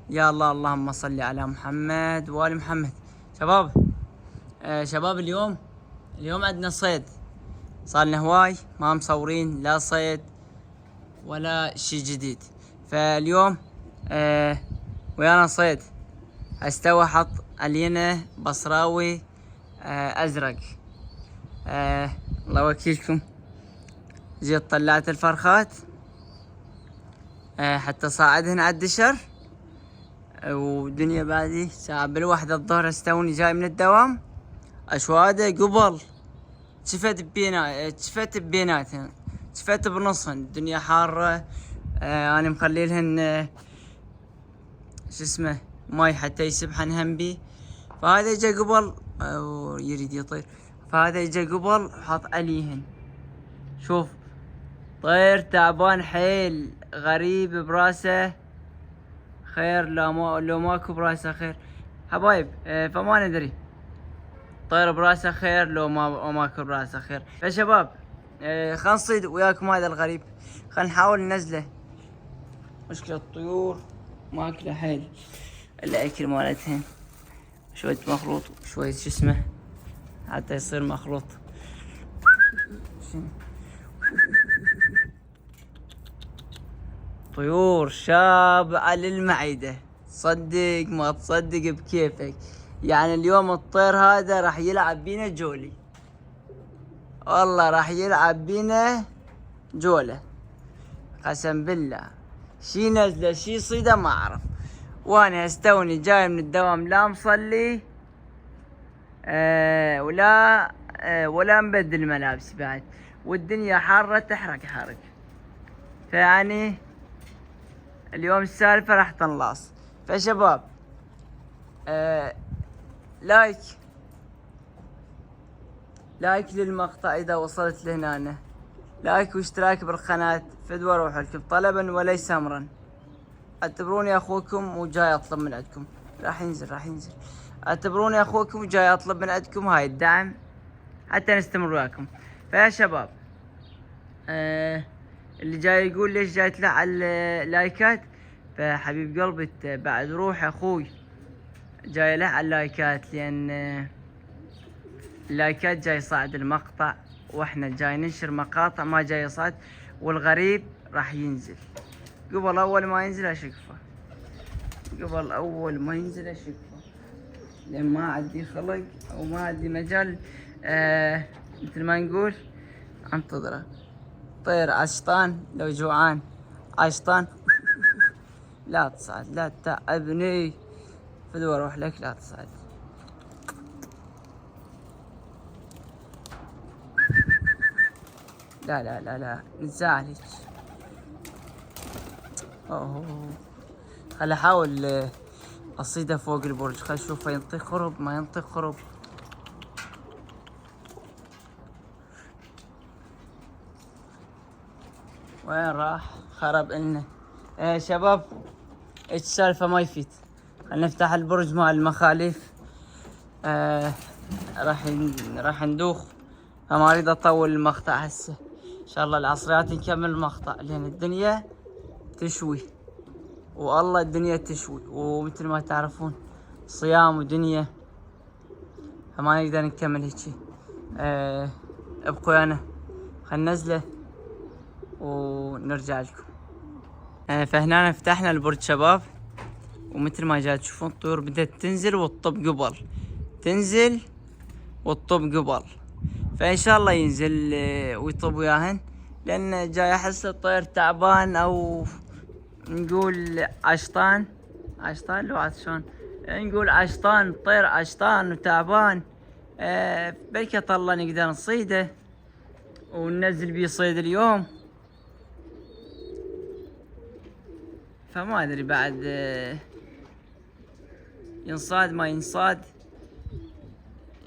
يا الله، اللهم صل على محمد وآل محمد. شباب، شباب، اليوم عندنا صيد. صار لنا هواي ما مصورين لا صيد ولا شي جديد. فاليوم ويانا صيد. استوى حط علينا بصراوي ازرق. الله وكيلكم. جيت طلعت الفرخات حتى صاعدهن على الدشر، ودنيا بعدي ساعة بالواحدة الظهر استوني جاي من الدوام. اشواده قبل شفت بيناتهن، شفت بنصهن. الدنيا حارة. انا مخليلهن شو اسمه ماي حتى يسبحن هم بي. فهذا اجا قبل يريد يطير. فهذا اجا قبل حط عليهن. شوف، طير تعبان حيل، غريب براسه خير لو ماكو براسه خير. حبايب، فما ندري طير براسه خير لو ماكو براسه خير. فشباب، خلنا نصيد وياكم هذا الغريب. خلنا نحاول ننزله. مشكلة الطيور ماكله حيل الاكل مالتهن. شوية مخلوط وشوية شو اسمه حتى يصير مخلوط. طيور شابعة للمعدة، صدق ما تصدق بكيفك. يعني اليوم الطير هذا راح يلعب بينا جولي، والله راح يلعب بينا جولة قسم بالله. شي نزله شي صيده ما اعرف. وانا استوني جاي من الدوام لا مصلي ولا مبدل ملابسي بعد، والدنيا حارة تحرق حرق. فيعني اليوم السالفة راح تنلاص. فشباب، لايك للمقطع اذا وصلت لهنا، لايك واشتراك بالقناة. فدوى روح لكم طلبا وليس امرا. اعتبروني اخوكم وجاي اطلب من عندكم. راح ينزل. اعتبروني اخوكم وجاي اطلب من عندكم هاي الدعم حتى نستمر وياكم. فيا شباب، اللي جاي يقول ليش جاي تلع على اللايكات، فحبيب قلبي بعد روح اخوي جاي له على اللايكات، لان اللايكات جاي يصعد المقطع، واحنا جاي ننشر مقاطع ما جاي يصعد. والغريب راح ينزل قبل اول ما ينزل اشقفه، لان ما عندي خلق او ما عندي مجال. مثل ما نقول انتظره. طير عشطان لو جوعان عشطان. لا تصعد، لا تتعبني. فدوى اروح لك، لا تصعد. لا نزعل هيك. اوه، خل احاول اصيده فوق البرج. خل اشوفه ينطق خرب ما ينطق خرب. وين راح؟ خرب لنا. شباب، ايش السالفة ما يفيد. خل نفتح البرج مال المخاليف. راح ندوخ، فما اريد اطول المقطع هسه. ان شاء الله العصريات نكمل المقطع لان الدنيا تشوي، والله الدنيا تشوي. ومثل ما تعرفون صيام ودنيا، فما نقدر نكمل هيجي. ابقوا انا خلنا ننزله ونرجع لكم. فهنا فتحنا البرج شباب، ومثل ما جاي تشوفون الطيور بدأت تنزل والطب قبل تنزل والطب قبل. فان شاء الله ينزل ويطب وياهن، لان جاي احس الطير تعبان، او نقول عشطان لو عطشان. نقول عشطان، الطير عشطان وتعبان. بركة الله نقدر نصيده وننزل بيه صيد اليوم. فما ادري بعد ينصاد ما ينصاد.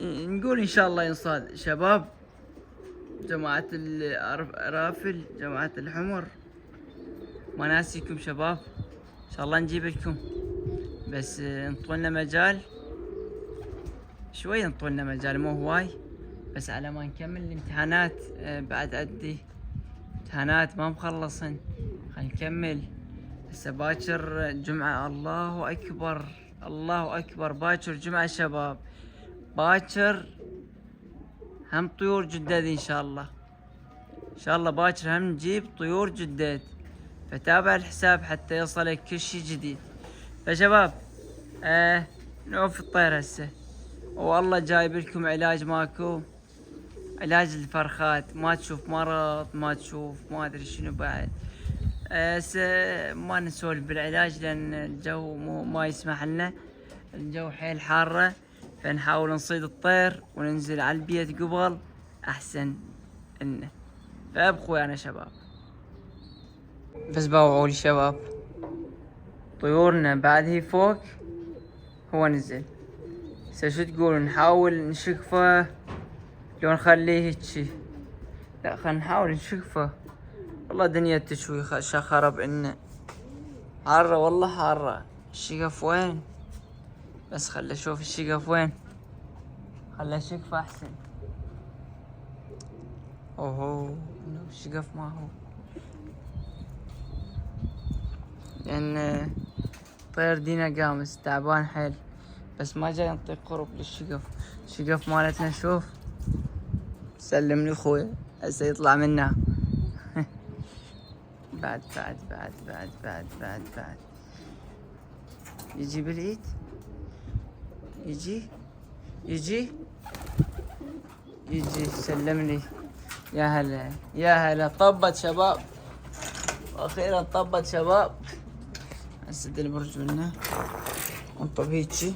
نقول ان شاء الله ينصاد. شباب، جماعة الرافل، جماعة الحمر، ما ناسيكم شباب. ان شاء الله نجيب لكم، بس انطونا مجال شوي، انطونا مجال مو هواي، بس على ما نكمل الامتحانات. بعد عندي امتحانات ما مخلصن. خل نكمل هسه باكر جمعة. الله اكبر الله اكبر، باكر جمعة شباب، باكر هم طيور جداد ان شاء الله، ان شاء الله باكر هم نجيب طيور جداد، فتابع الحساب حتى يوصلك كل شي جديد. فشباب نوقف الطير هسه، والله جايب لكم علاج ماكو، علاج الفرخات، ما تشوف مرض، ما تشوف ما ادري شنو بعد. ما نسولف بالعلاج لان الجو ما يسمح لنا، الجو حيل حارة، فنحاول نصيد الطير وننزل على البيت قبل احسن لنا. فابقوا يا شباب. بس باوعوا شباب، طيورنا بعد هي فوق، هو نزل. شو تقول، نحاول نشقفه لو نخليه هيجي؟ لا خلينا نحاول نشقفه. والله دنيا تشوي خرب عنا، حارة والله حارة. الشقف وين؟ بس خلي اشوف الشقف وين، خلي اشقفه احسن. اوهو الشقف ما هو، لان طير دينا قامس تعبان حيل، بس ما جاي نطيق قرب للشقف. الشقف مالتنا شوف، سلم لي خويا هسه يطلع منها. بعد بعد بعد بعد بعد بعد بعد يجي بالايد، يجي يجي يجي سلم لي. يا هلا يا هلا، طبت شباب، واخيرا طبت شباب. نسد البرج منه ونطب هيجي،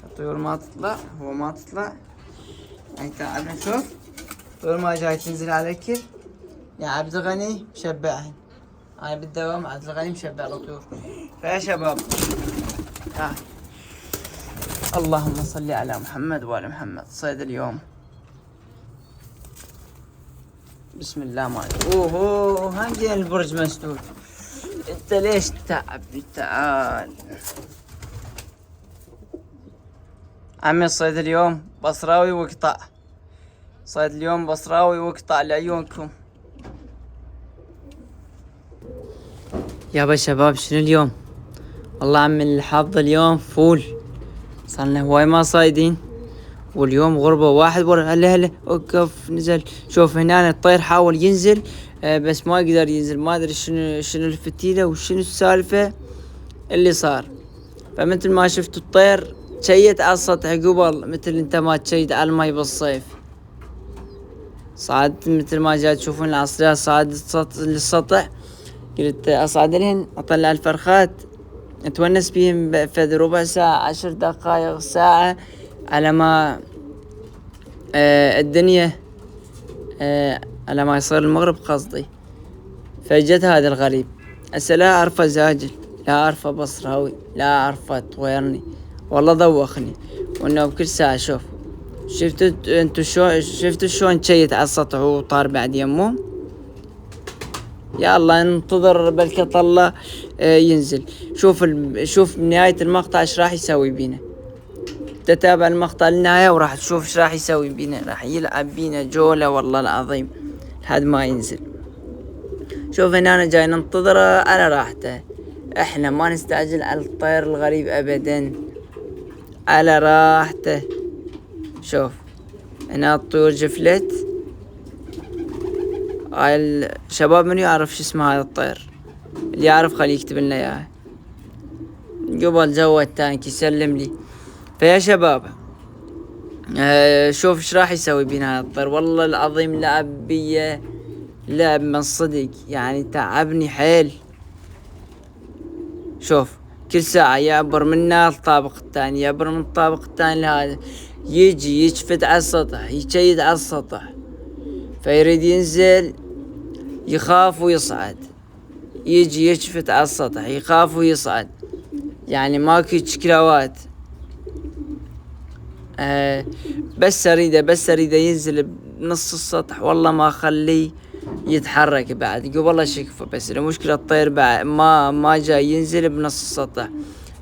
الطيور ما تطلع، هو ما تطلع يعني. تعالوا نشوف الطيور ما جاي تنزل على الاكل. يا عبد الغني مشبعهن، هاي بالدوام عبد الغني مشبع الطيور. فيا شباب تعال، اللهم صل على محمد وآل محمد. صيد اليوم بسم الله ما اوه هنجي البرج مسدود. انت ليش تعبني؟ تعال عمي، صيد اليوم بصراوي وقطع، صيد اليوم بصراوي وقطع لعيونكم. يابا شباب شنو اليوم؟ والله عمي الحظ اليوم فول، صارنا هواي ما صايدين، واليوم غربة واحد ورا. هلا هلا وقف نزل. شوف هنا الطير حاول ينزل بس ما يقدر ينزل، ما ادري شنو الفتيلة وشنو السالفة اللي صار. فمثل ما شفتوا الطير تشيت على السطح قبل، مثل انت ما تشيد على المي بالصيف. صعدت مثل ما جاي تشوفون العصرية، صعدت للسطح، قلت اصعد لهن اطلع الفرخات اتونس بهم بفد ربع ساعة 10 دقايق ساعة، على ما الدنيا على ما يصير المغرب قصدي. فجت هذا الغريب هسه، لا اعرفه زاجل، لا اعرفه بصراوي، لا اعرفه طويرني، والله ذوخني. وانه بكل ساعة شوف، شفتوا انتو شلون تشيت على السطح وطار بعد يمه. يا الله ننتظر بلكي طلع ينزل. شوف بنهاية المقطع ايش راح يسوي بينا. تتابع المقطع للنهاية وراح تشوف ايش راح يسوي بينا، راح يلعب بينا جولة والله العظيم لحد ما ينزل. شوف هنا أنا جاي ننتظره على راحته، احنا ما نستعجل على الطير الغريب ابدا، على راحته. شوف هنا الطيور جفلت. هاي الشباب من يعرف شو اسمه هذا الطير؟ اللي يعرف خليه يكتب لنا اياه قبل جو التانك يسلم لي. فيا شباب شوف ايش راح يسوي بينا هذا الطير. والله العظيم لعب بيه لعب من صدق، يعني تعبني حيل. شوف كل ساعة يعبر منا الطابق الثاني، يعبر من الطابق الثاني لهذا، يجي يشفت على السطح، يشيد على السطح، فيريد ينزل يخاف ويصعد، يجي يشفت على السطح يخاف ويصعد، يعني ماكو شكلاوات. بس اريده ينزل بنص السطح، والله ما خليه يتحرك بعد قبل اشكفه. بس المشكلة الطير بعد ما جاي ينزل بنص السطح،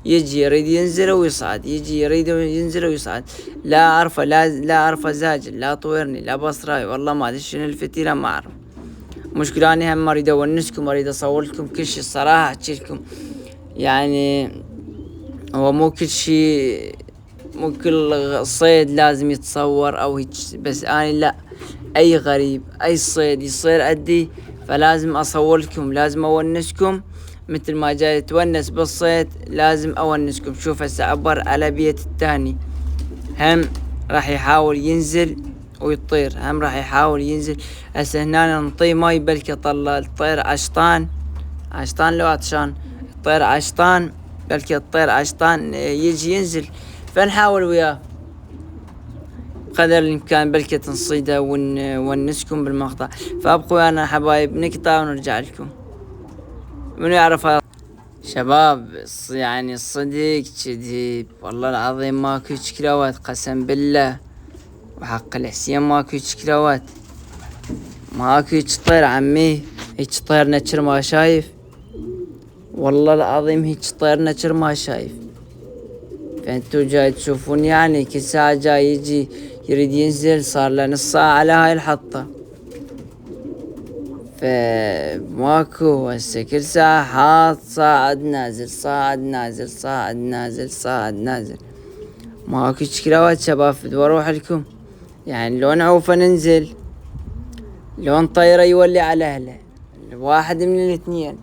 يجي يريد ينزل ويصعد، يجي يريد ينزل ويصعد. لا اعرفه، لا اعرفه زاجل، لا طويرني، لا بصراوي، والله ما ادري شنو الفتيلة، ما اعرف. مشكلة أنا هم أريد أونسكم، أريد أصور لكم كل شي الصراحة، أحكي لكم يعني هو مو كل شي، مو كل صيد لازم يتصور او هيك، بس انا لا، اي غريب اي صيد يصير عندي فلازم اصور لكم، لازم اونسكم مثل ما جاي تونس بالصيد لازم اونسكم. شوف هسه عبر على بيت الثاني هم راح يحاول ينزل ويطير، هم راح يحاول ينزل. هسه هنا نعطيه ماي بلكي طلع الطير عشطان، عشطان لو عطشان، الطير عشطان بلكي الطير عشطان يجي ينزل، فنحاول وياه قدر الامكان بلكي نصيده ونونسكم بالمقطع. فابقوا ويانا حبايب نقطع ونرجع لكم. منو يعرف شباب يعني الصدق كذي والله العظيم ماكو كلاوات، قسم بالله وحق الحسين ماكو كلاوات، ماكو طير عمي، هيك طير نتشر ما شايف، والله العظيم هيك طير نتشر ما شايف. فانتو جاي تشوفون يعني كل ساعة جاي يجي يريد ينزل، صار له نص ساعة على هاي الحطة، فماكو هسه كل ساعة حاط صاعد نازل صاعد نازل صاعد نازل صاعد نازل، ماكو كلاوات شباب. بروح لكم يعني لون عوفة ننزل، لون طيرة يولي على اهله، واحد من الاثنين.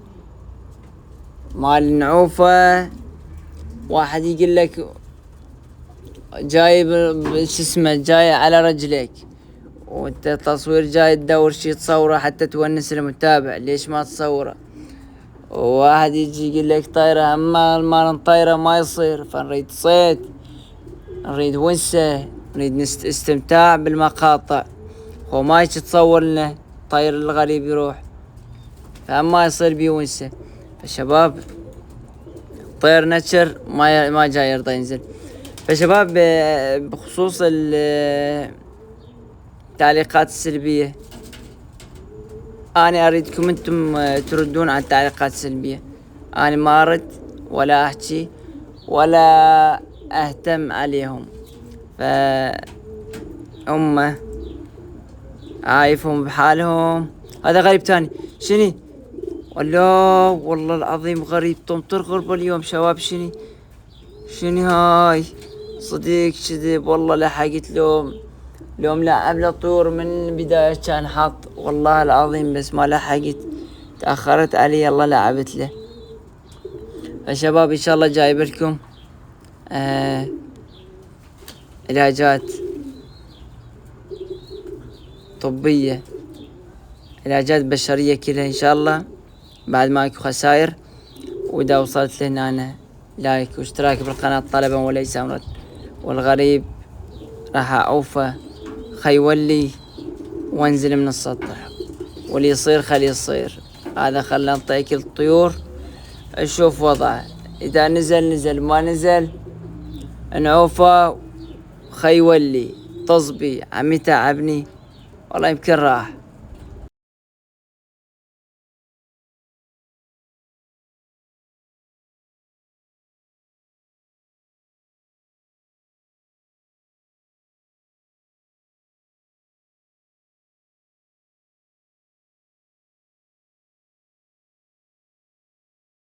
مال النعوفة واحد يقول لك جاي اسمه جاي على رجليك، وانت تصوير جاي تدور شي تصوره حتى تونس المتابع، ليش ما تصوره؟ وواحد يجي يقول لك طيرة، اما المال طيرة ما يصير، فنريد صيد، نريد ونسة، نريد استمتاع بالمقاطع، هو ما يجي تصور لنا طير الغريب يروح، فما يصير بيه ونسة. فشباب طير نتشر ما جاي يرضى ينزل. فشباب بخصوص التعليقات السلبية، انا اريدكم انتم تردون على التعليقات السلبية، انا ما ارد ولا احكي ولا اهتم عليهم، هم عايفهم بحالهم. هذا غريب تاني شني؟ والله العظيم غريب تمطر غربة اليوم شباب، شني هاي؟ صديق كذب والله لحقت لوم لعب للطيور من بداية كان حاط، والله العظيم بس ما لحقت، تأخرت علي الله لعبت له. فشباب ان شاء الله جايب لكم علاجات طبية، علاجات بشرية كلها ان شاء الله، بعد ما اكو خسائر. واذا وصلت لهنا أنا لايك واشتراك بالقناة طلبا وليس امرا، والغريب راح اوفى خيولي وانزل من السطح، واللي يصير خلي يصير. هذا خلنا نعطيك الطيور اشوف وضعه، اذا نزل ما نزل نعوفه خيولي طزبي عم يتعبني والله يمكن راح.